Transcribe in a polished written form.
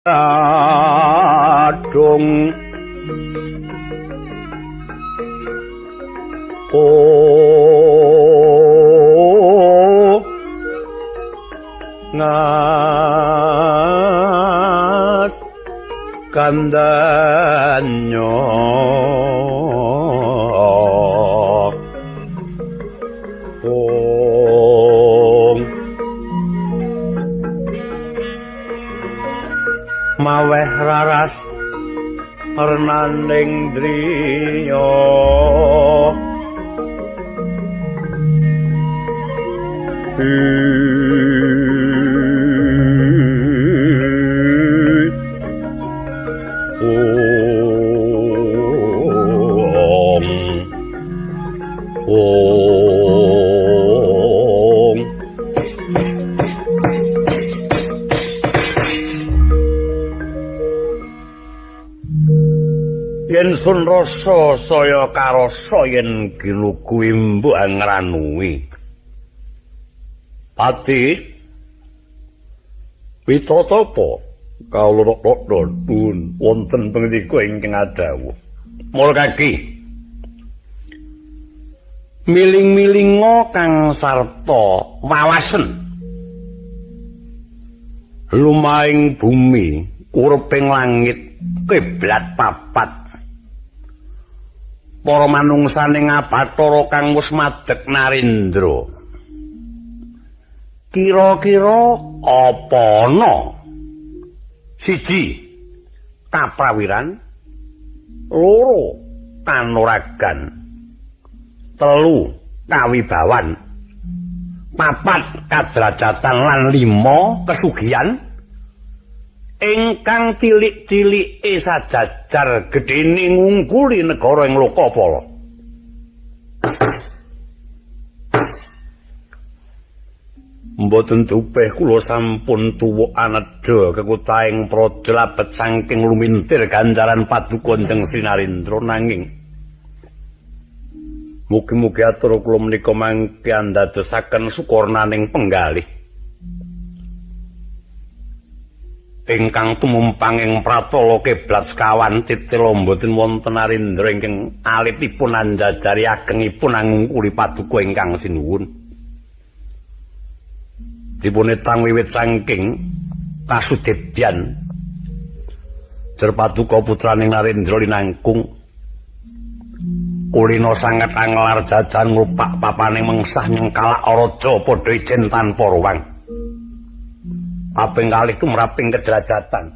Adung ngas kandanyo maweh raras renaning driya yen sun rasa saya karasa yen gilu kuwi mbok ngranuwi Pati Pitotapa kawula dun wonten pangandika ingkang adhawuh mul kaki miling-milinga kang sarta wawasen lumahing bumi uriping langit kiblat papat para manungsaning Bathara kang wis madeg Narendra kira-kira apa ana siji kaprawiran loro kanuragan telu kawibawan papat kadrajatan lan lima kesugihan ingkang cilik-cilike sajajar gedhene ngungkuli negara ing Lokapala. Mboten tupih kula sampun tuwuk anedha kekutahing praja labet saking lumintir ganjaran paduka Kanjeng Sri Narendra nanging mugi-mugi atur kula menika mangke andadosaken sukurnaning penggalih ingkang tumumpang ing pratala kiblat sekawan titila mboten wonten Narendra ingkang alitipun anjajari agengipun ngungkuli paduka ingkang sinuwun dipunetang wiwit saking kasudibyan jer paduka putraning Narendra linangkung kulina sanget anglar jajan ngrupak papaning mengsah nyengkalak raja padha ijen tanpa ruwang kaping kalih tumraping kedrajatan